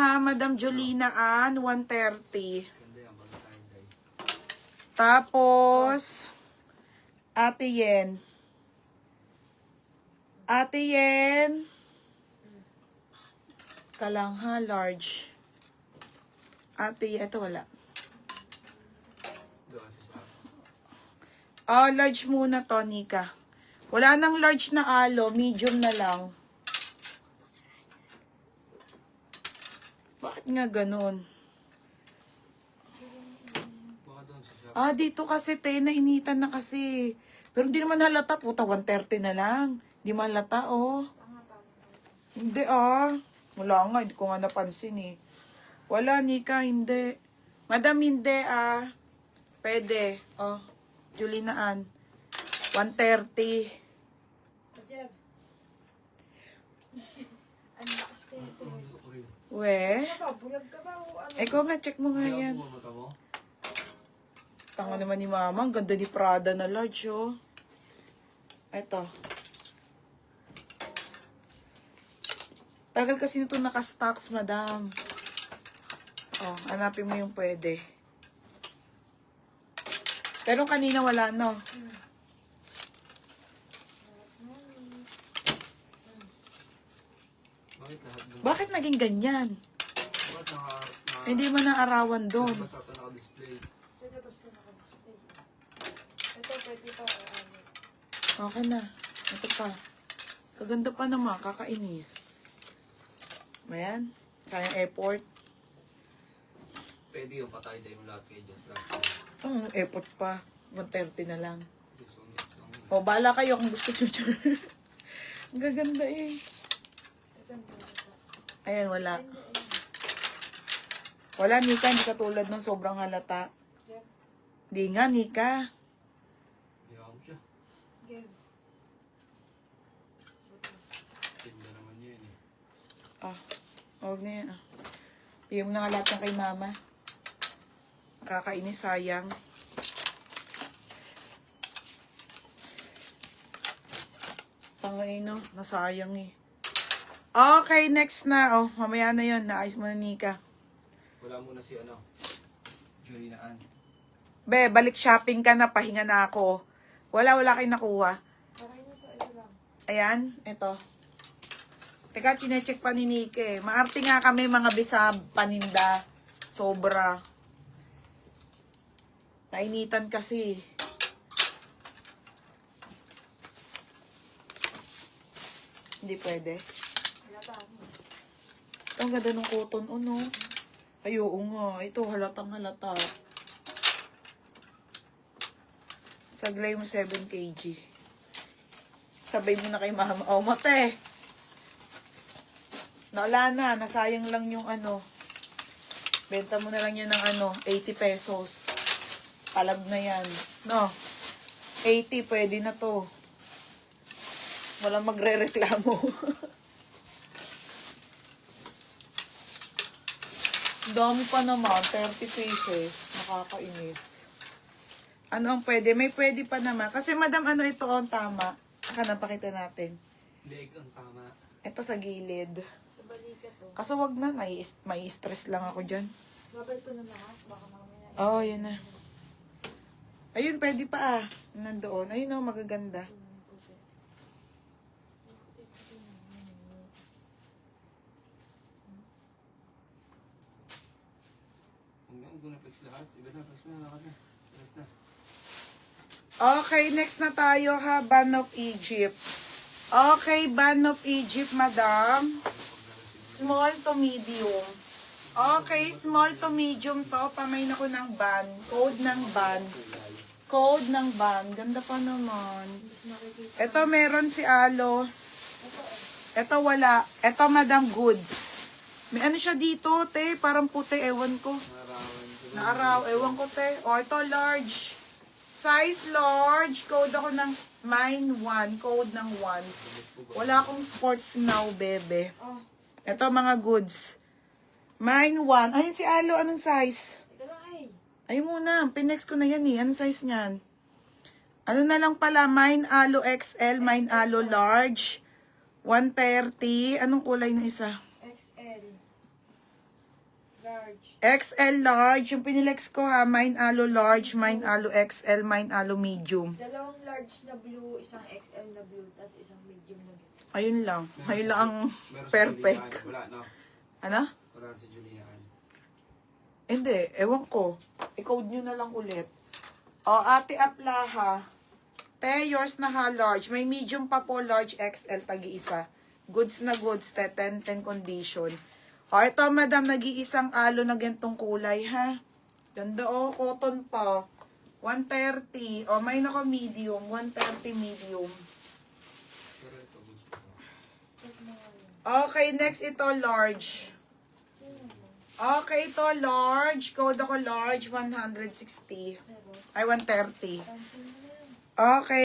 Ha, Madam Jolina Ann, 130. Tapos, Ate Yen. Ate Yen. Kalang ha, large. Ate Yen, ito wala. Oh, large muna to, Nika. Wala nang large na alo, medium na lang. Bakit nga ganun? Ah, dito kasi, te, nainitan na kasi. Pero hindi naman halata, puta, 130 na lang. Hindi malata, oh. Hindi, ah. Wala nga, hindi ko nga napansin, eh. Wala, Nika, hindi. Madam, hindi, ah. Pwede. Oh, Julina Ann. 130. We? Ikaw nga, check mo nga yan. Tanga naman ni Mama. Ang ganda ni Prada na large, oh. Ito. Tagal kasi nito naka-stocks, Madam. Oh, hanapin mo yung pwede. Pero kanina wala, no? Bakit naging ganyan? Hindi mo naarawan doon. Okay na. Ito pa. Kaganda pa naman. Kakainis. Ayan. Kayang effort. Pwede yung patay tayo lahat kayo just lang. Effort pa. 130 na lang. O, bala kayo kung gusto nyo. Ang gaganda eh. Ayan, wala. Wala, Nika. Hindi katulad ng sobrang halata. Di nga, Nika. Yaw siya. Tinda naman yun eh. Ah, huwag na yan. Ah. Bigyan mo na nga lahat ng kay Mama. Kakainis, sayang. Tangay, no? Nasayang eh. Okay, next na. Oh, mamaya na yun. Naayos mo na, Nika. Wala muna si Julina Ann. Be, balik shopping ka na. Pahinga na ako. Wala kayo nakuha. Ayan, ito. Teka, chinecheck pa ni Nike. Maarte nga kami mga bisab, paninda. Sobra. Nainitan kasi. Hindi pwede. Ito, ang ganda ng cotton, no? Ay, oo nga. Ito, halatang halata. Saglay mo 7 kg. Sabay mo na kay Mama. Oh, mate. Wala na. Nasayang lang yung Benta mo na lang yan ng 80 pesos. Palag na yan. No? 80, pwede na to. Walang magre-reklamo. Dami pa naman, 30 pesos. Nakakainis. Ano ang pwede? May pwede pa naman. Kasi Madam, ito ang tama. Saka napakita natin. Leg ang tama. Ito sa gilid. Sa balikat to. Kaso wag na, may stress lang ako dyan. Babay ko na lahat. Baka mamaya. Oo, yan na. Ayun, pwede pa ah. Nandoon. Ayun o, magaganda. Okay, next na tayo ha, Ban of Egypt. Okay, Ban of Egypt, Madam. Small to medium. Okay, small to medium to. Pamain ako ng ban. Code ng ban. Code ng ban. Ganda pa naman. Ito meron si Alo. Ito wala. Ito Madam Goods. May siya dito, te. Parang puti, ewan ko. Naaraw, ewan ko, te. O, ito large. Size large. Code ako ng mine 1. Code ng 1. Wala akong sports now, bebe. Ito mga goods. Mine 1. Ayun si Alo. Anong size? Ayun muna. Pinex ko na yan eh. Anong size niyan? Ano na lang pala? Mine Alo XL. Mine Alo large. 130. Anong kulay ng isa? XL. large. XL large. Yung pinilex ko ha, mine alo large, mine alo XL, mine alo medium. Dalawang large na blue, isang XL na blue, tas isang medium na blue. Ayun lang. Ayun lang ang Meron si perfect. Julian. Wala, no? Ano? Wala si Julian. Hindi, ewan ko. I-code nyo na lang ulit. O, Ate Aplaha. Te, yours na ha, large. May medium pa po, large XL, tagi-isa. Goods na goods, te, 10 condition. O, ito, madam, nag-iisang alo na gantong kulay, ha? Ganda, o, cotton pa. 130. O, may naka medium. 130 medium. Pero ito, gusto ko. Check mo nga yun. Okay, next ito, large. Sino mo? Okay, ito, large. Code ako large, 160. Pero, Ay, 130. pansin mo na yun. Okay.